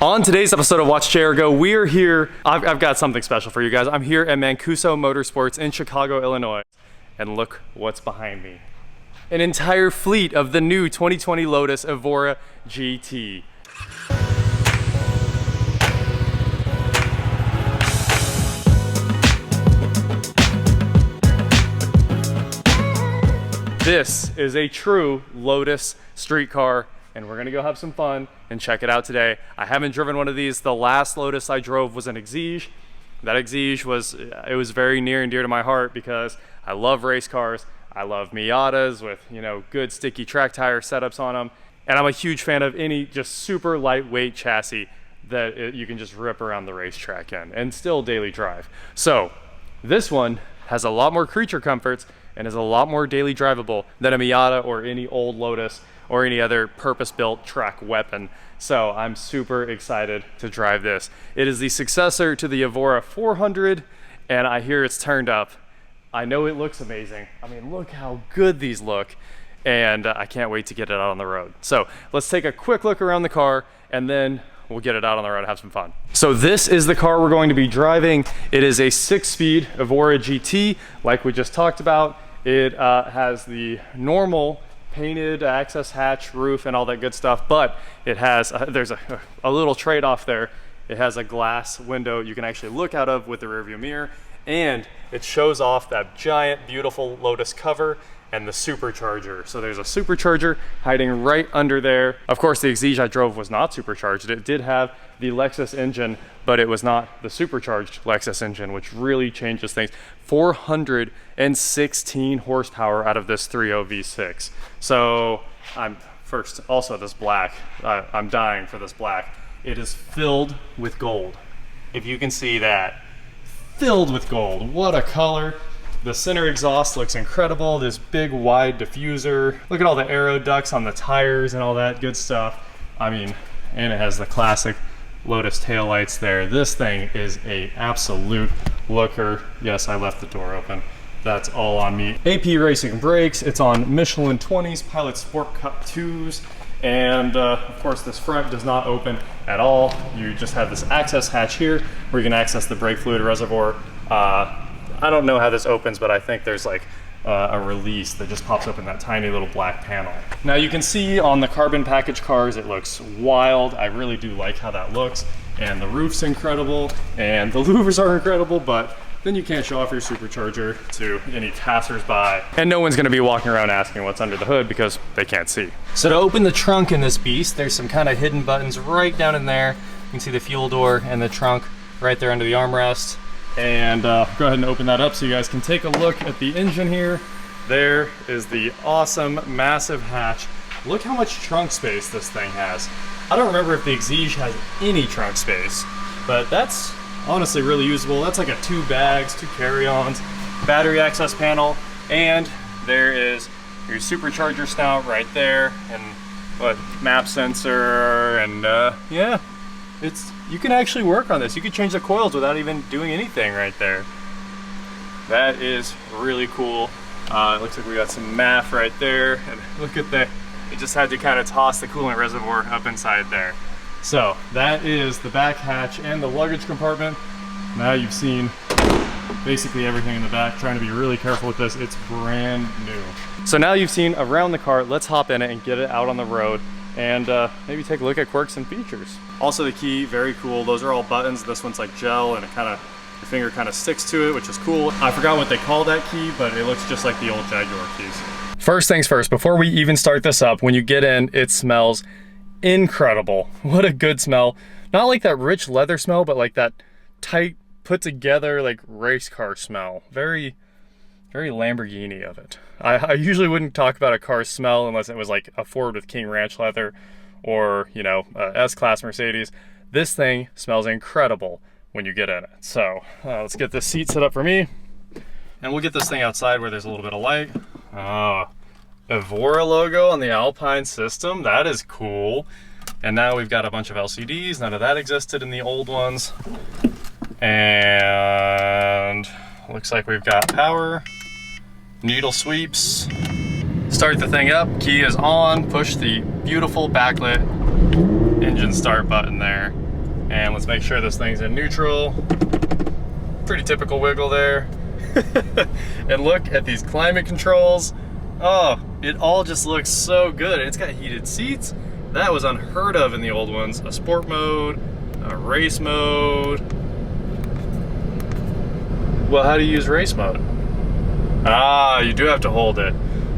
On today's episode of Watch Chair Go, we're here. I've got something special for you guys. I'm here at Mancuso Motorsports in Chicago, Illinois. And look what's behind me. An entire fleet of the new 2020 Lotus Evora GT. This is a true Lotus street car, and we're gonna go have some fun and check it out today. I haven't driven one of these. The last Lotus I drove was an Exige. That Exige was very near and dear to my heart because I love race cars. I love Miatas with, you know, good sticky track tire setups on them. And I'm a huge fan of any just super lightweight chassis that you can just rip around the racetrack in and still daily drive. So this one has a lot more creature comforts and is a lot more daily drivable than a Miata or any old Lotus or any other purpose-built track weapon. So I'm super excited to drive this. It is the successor to the Evora 400, and I hear it's turned up. I know it looks amazing. I mean, look how good these look, and I can't wait to get it out on the road. So let's take a quick look around the car, and then we'll get it out on the road and have some fun. So this is the car we're going to be driving. It is a 6-speed Evora GT, like we just talked about. It has the normal painted access hatch, roof, and all that good stuff, but it has, there's a little trade-off there. It has a glass window you can actually look out of with the rearview mirror, and it shows off that giant, beautiful Lotus cover and the supercharger. So there's a supercharger hiding right under there. Of course, the Exige I drove was not supercharged. It did have the Lexus engine, but it was not the supercharged Lexus engine, which really changes things. 416 horsepower out of this 3.0 V6. So also this black, I'm dying for this black. It is filled with gold. If you can see that, filled with gold. What a color. The center exhaust looks incredible. This big wide diffuser. Look at all the aero ducts on the tires and all that good stuff. I mean, and it has the classic Lotus taillights there. This thing is a absolute looker. Yes, I left the door open. That's all on me. AP Racing brakes. It's on Michelin 20s, Pilot Sport Cup 2s. And of course this front does not open at all. You just have this access hatch here where you can access the brake fluid reservoir. I don't know how this opens, but I think there's like a release that just pops up in that tiny little black panel. Now you can see on the carbon package cars, it looks wild. I really do like how that looks. And the roof's incredible and the louvers are incredible, but then you can't show off your supercharger to any passersby. And no one's gonna be walking around asking what's under the hood because they can't see. So to open the trunk in this beast, there's some kind of hidden buttons right down in there. You can see the fuel door and the trunk right there under the armrest. And go ahead and open that up so you guys can take a look at the engine here. There is the awesome, massive hatch. Look how much trunk space this thing has. I don't remember if the Exige has any trunk space, but that's honestly really usable. That's like a 2 bags, 2 carry-ons, battery access panel, and there is your supercharger snout right there, and what, map sensor, and yeah. You can actually work on this. You can change the coils without even doing anything right there. That is really cool. It looks like we got some MAF right there. And look at that. It just had to kind of toss the coolant reservoir up inside there. So that is the back hatch and the luggage compartment. Now you've seen basically everything in the back. Trying to be really careful with this. It's brand new. So now you've seen around the car, let's hop in it and get it out on the road and maybe take a look at quirks and features. Also the key, very cool. Those are all buttons. This one's like gel and it kind of, your finger kind of sticks to it, which is cool. I forgot what they call that key, but it looks just like the old Jaguar keys. First things first, before we even start this up, when you get in, it smells incredible. What a good smell. Not like that rich leather smell, but like that tight, put together like race car smell. Very Lamborghini of it. I usually wouldn't talk about a car's smell unless it was like a Ford with King Ranch leather or, you know, S-Class Mercedes. This thing smells incredible when you get in it. So let's get this seat set up for me. And we'll get this thing outside where there's a little bit of light. Evora logo on the Alpine system. That is cool. And now we've got a bunch of LCDs. None of that existed in the old ones. And looks like we've got power, needle sweeps. Start the thing up, key is on, push the beautiful backlit engine start button there. And let's make sure this thing's in neutral. Pretty typical wiggle there. And look at these climate controls. Oh, it all just looks so good. It's got heated seats. That was unheard of in the old ones. A sport mode, a race mode. Well, how do you use race mode? Ah, you do have to hold it.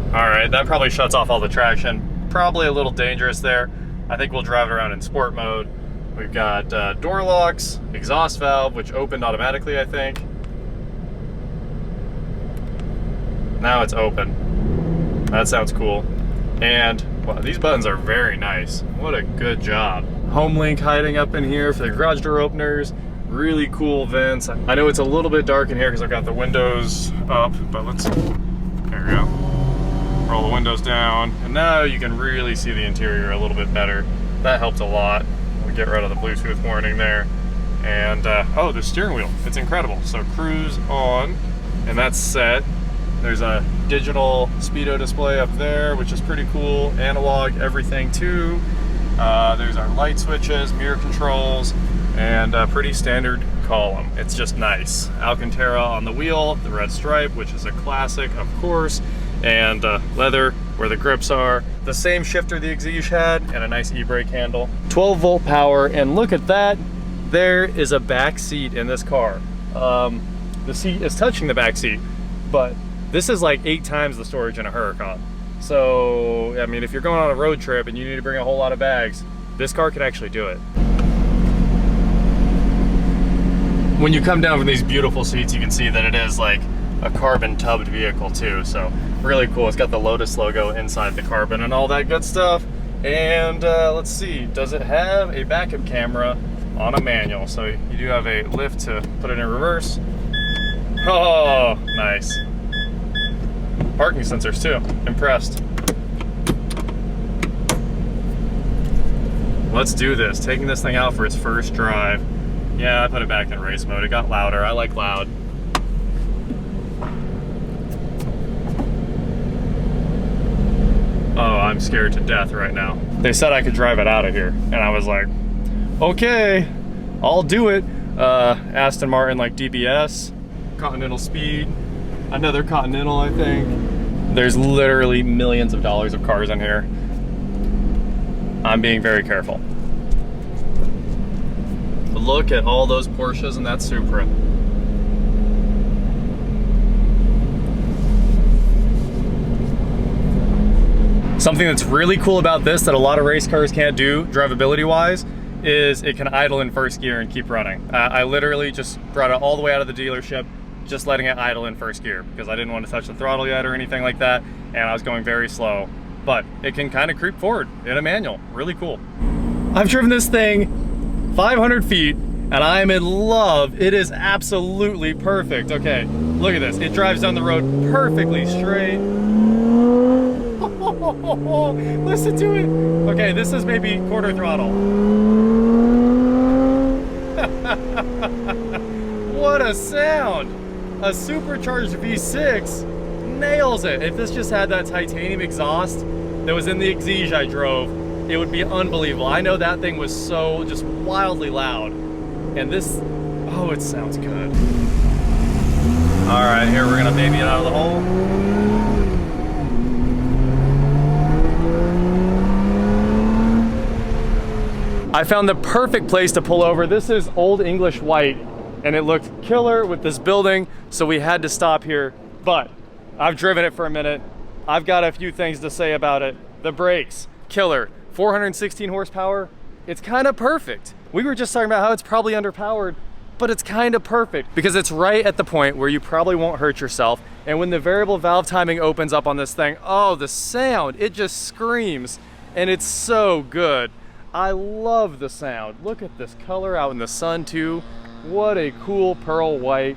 All right, that probably shuts off all the traction. Probably a little dangerous there. I think we'll drive it around in sport mode. We've got door locks, exhaust valve, which opened automatically, I think. Now it's open. That sounds cool. And wow, these buttons are very nice. What a good job. Home link hiding up in here for the garage door openers. Really cool vents. I know it's a little bit dark in here because I've got the windows up, but let's, there we go. Roll the windows down. And now you can really see the interior a little bit better. That helped a lot. We'll get rid of the Bluetooth warning there. And oh, the steering wheel, it's incredible. So cruise on, and that's set. There's a digital speedo display up there, which is pretty cool. Analog, everything too. There's our light switches, mirror controls, and a pretty standard column. It's just nice. Alcantara on the wheel, the red stripe, which is a classic, of course, and leather where the grips are. The same shifter the Exige had, and a nice e-brake handle. 12-volt power, and look at that. There is a back seat in this car. The seat is touching the back seat, but this is like 8 times the storage in a Huracan. So, I mean, if you're going on a road trip and you need to bring a whole lot of bags, this car can actually do it. When you come down from these beautiful seats, you can see that it is like a carbon tubbed vehicle too. So really cool. It's got the Lotus logo inside the carbon and all that good stuff. And let's see, does it have a backup camera on a manual? So you do have a lift to put it in reverse. Oh, nice. Parking sensors too. Impressed. Let's do this. Taking this thing out for its first drive. Yeah, I put it back in race mode. It got louder. I like loud. Oh, I'm scared to death right now. They said I could drive it out of here, and I was like, okay, I'll do it. Aston Martin like DBS, Continental Speed, another Continental, I think. There's literally millions of dollars of cars in here. I'm being very careful. Look at all those Porsches and that Supra. Something that's really cool about this that a lot of race cars can't do, drivability wise, is it can idle in first gear and keep running. I literally just brought it all the way out of the dealership, just letting it idle in first gear because I didn't want to touch the throttle yet or anything like that, and I was going very slow. But it can kind of creep forward in a manual. Really cool. I've driven this thing 500 feet and I am in love. It is absolutely perfect. Okay, look at this. It drives down the road perfectly straight. Listen to it. Okay, this is maybe quarter throttle. What a sound. A supercharged V6 nails it. If this just had that titanium exhaust that was in the Exige I drove, it would be unbelievable. I know that thing was so just wildly loud. And this, oh, it sounds good. All right, here we're gonna baby it out of the hole. I found the perfect place to pull over. This is Old English white, and it looked killer with this building, so we had to stop here. But I've driven it for a minute. I've got a few things to say about it. The brakes, killer. 416 horsepower, it's kind of perfect. We were just talking about how it's probably underpowered, but it's kind of perfect because it's right at the point where you probably won't hurt yourself. And when the variable valve timing opens up on this thing, oh, the sound, it just screams, and it's so good. I love the sound. Look at this color out in the sun too. What a cool pearl white.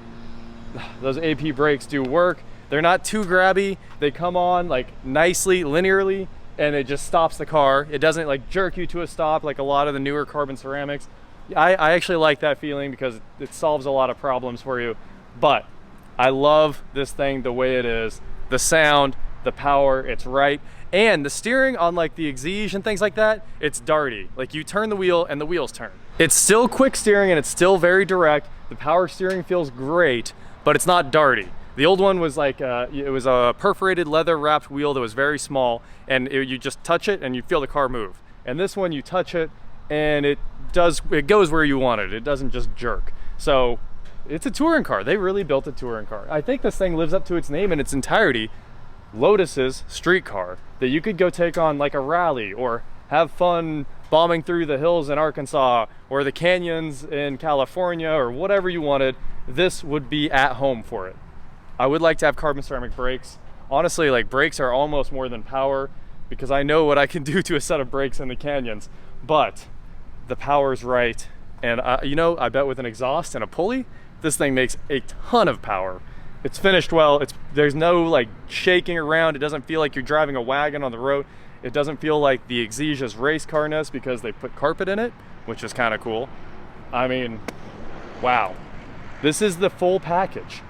Those AP brakes do work. They're not too grabby. They come on like nicely, linearly, and it just stops the car. It doesn't like jerk you to a stop like a lot of the newer carbon ceramics. I actually like that feeling because it solves a lot of problems for you. But I love this thing the way it is. The sound, the power, it's right. And the steering on like the Exige and things like that, it's darty. Like you turn the wheel and the wheels turn. It's still quick steering and it's still very direct. The power steering feels great, but it's not darty. The old one was like, it was a perforated leather wrapped wheel that was very small, and you just touch it and you feel the car move. And this one, you touch it and it goes where you want it. It doesn't just jerk. So it's a touring car. They really built a touring car. I think this thing lives up to its name in its entirety. Lotus's street car that you could go take on like a rally or have fun bombing through the hills in Arkansas or the canyons in California or whatever you wanted. This would be at home for it. I would like to have carbon ceramic brakes. Honestly, like, brakes are almost more than power because I know what I can do to a set of brakes in the canyons, but the power's right. And you know, I bet with an exhaust and a pulley, this thing makes a ton of power. It's finished well. There's no like shaking around. It doesn't feel like you're driving a wagon on the road. It doesn't feel like the Exesia's race carness because they put carpet in it, which is kind of cool. I mean, wow. This is the full package.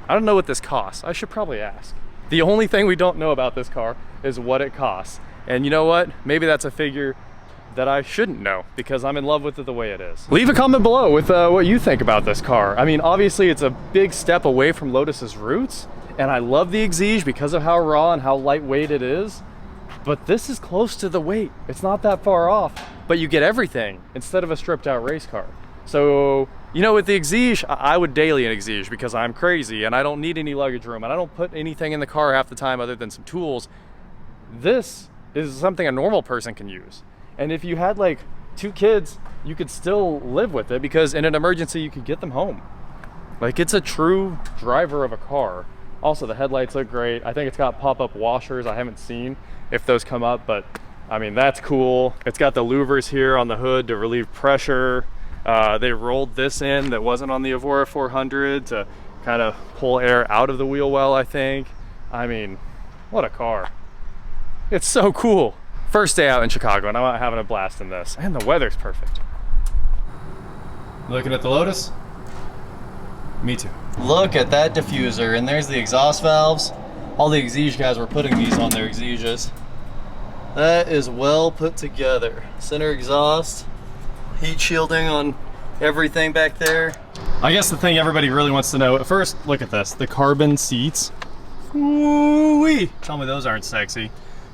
I don't know what this costs. I should probably ask. The only thing we don't know about this car is what it costs. And you know what? Maybe that's a figure that I shouldn't know because I'm in love with it the way it is. Leave a comment below with what you think about this car. I mean, obviously it's a big step away from Lotus's roots, and I love the Exige because of how raw and how lightweight it is. But this is close to the weight. It's not that far off, but you get everything instead of a stripped out race car. So, you know, with the Exige, I would daily an Exige because I'm crazy and I don't need any luggage room and I don't put anything in the car half the time other than some tools. This is something a normal person can use. And if you had like 2 kids, you could still live with it because in an emergency, you could get them home. Like, it's a true driver of a car. Also, the headlights look great. I think it's got pop-up washers. I haven't seen if those come up, but I mean, that's cool. It's got the louvers here on the hood to relieve pressure. They rolled this in that wasn't on the Evora 400 to kind of pull air out of the wheel well, I think. I mean, what a car. It's so cool. First day out in Chicago and I'm having a blast in this, and the weather's perfect. Looking at the Lotus? Me too. Look at that diffuser, and there's the exhaust valves. All the Exige guys were putting these on their Exiges. That is well put together. Center exhaust, heat shielding on everything back there. I guess the thing everybody really wants to know, at first, look at this, the carbon seats. Woo-wee! Tell me those aren't sexy.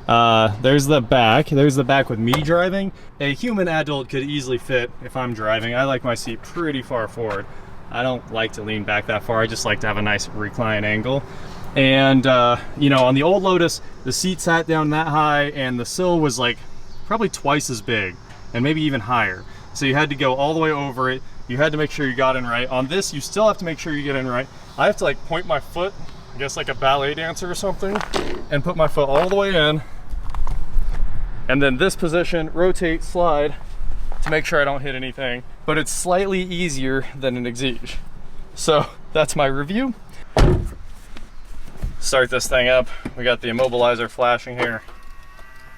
There's the back with me driving. A human adult could easily fit if I'm driving. I like my seat pretty far forward. I don't like to lean back that far. I just like to have a nice recline angle. And you know, on the old Lotus, the seat sat down that high and the sill was like probably twice as big and maybe even higher. So you had to go all the way over it. You had to make sure you got in right. On this, you still have to make sure you get in right. I have to like point my foot, I guess like a ballet dancer or something, and put my foot all the way in. And then this position, rotate, slide to make sure I don't hit anything. But it's slightly easier than an Exige. So that's my review. Start this thing up. We got the immobilizer flashing here.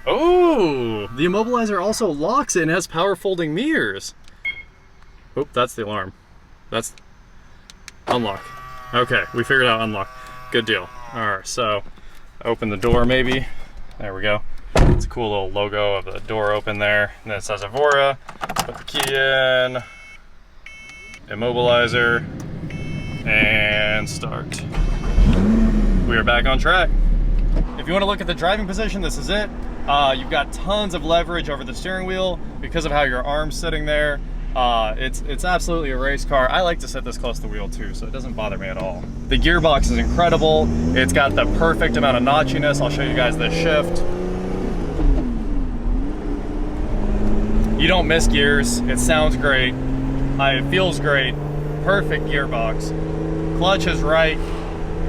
Oh, the immobilizer also locks it and has power folding mirrors. Oop, that's the alarm. That's unlock. Okay, we figured out unlock. Good deal. All right, so open the door maybe. There we go. It's a cool little logo of the door open there. And then it says Evora. Put the key in. Immobilizer. And start. We are back on track. If you want to look at the driving position, this is it. You've got tons of leverage over the steering wheel because of how your arm's sitting there. It's absolutely a race car. I like to sit this close to the wheel too, so it doesn't bother me at all. The gearbox is incredible. It's got the perfect amount of notchiness. I'll show you guys this shift. You don't miss gears. It sounds great. It feels great. Perfect gearbox. Clutch is right.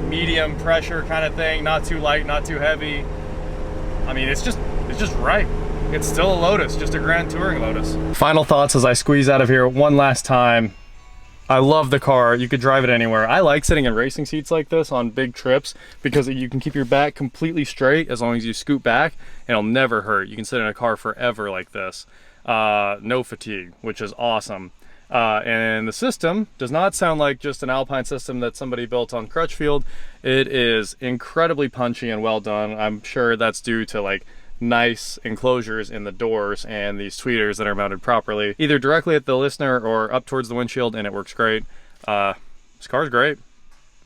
Medium pressure kind of thing. Not too light, not too heavy. I mean, it's just right. It's still a Lotus, just a Grand Touring Lotus. Final thoughts as I squeeze out of here one last time. I love the car. You could drive it anywhere. I like sitting in racing seats like this on big trips because you can keep your back completely straight as long as you scoot back and it'll never hurt. You can sit in a car forever like this. No fatigue, which is awesome. And the system does not sound like just an Alpine system that somebody built on Crutchfield. It is incredibly punchy and well done. I'm sure that's due to like nice enclosures in the doors and these tweeters that are mounted properly, either directly at the listener or up towards the windshield, and it works great. This car's great.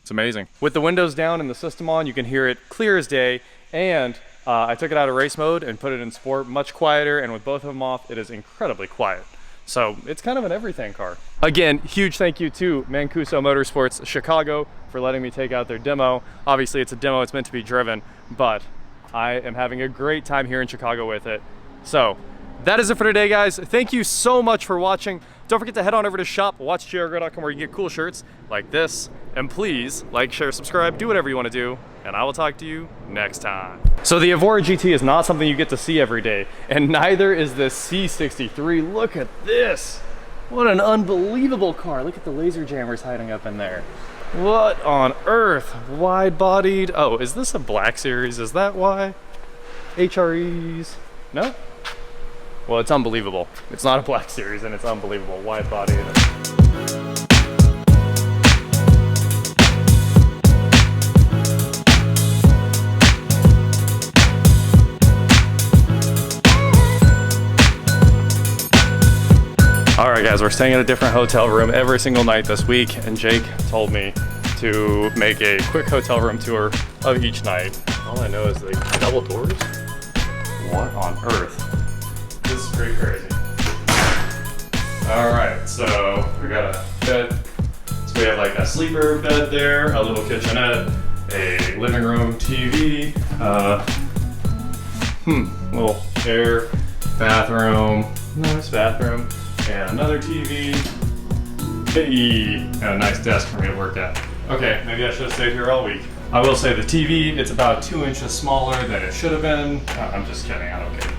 It's amazing. With the windows down and the system on, you can hear it clear as day, and I took it out of race mode and put it in sport, much quieter, and with both of them off, it is incredibly quiet. So it's kind of an everything car. Again, huge thank you to Mancuso Motorsports Chicago for letting me take out their demo. Obviously it's a demo, it's meant to be driven, but I am having a great time here in Chicago with it. So that is it for today, guys. Thank you so much for watching. Don't forget to head on over to shop.watchgrgo.com where you get cool shirts like this. And please like, share, subscribe, do whatever you want to do, and I will talk to you next time. So the Evora GT is not something you get to see every day, and neither is this C63. Look at this. What an unbelievable car. Look at the laser jammers hiding up in there. What on earth? Wide-bodied. Oh, is this a black series? Is that why? HREs? No? Well, it's unbelievable. It's not a black series, and it's unbelievable. Wide-bodied. All right, guys, we're staying in a different hotel room every single night this week, and Jake told me to make a quick hotel room tour of each night. All I know is they double doors? What on earth? This is pretty crazy. All right, so we got a bed. So we have like a sleeper bed there, a little kitchenette, a living room TV, little chair, bathroom, nice bathroom, and another TV, and a nice desk for me to work at. Okay, maybe I should have stayed here all week. I will say the TV, it's about 2 inches smaller than it should have been. I'm just kidding, I don't care.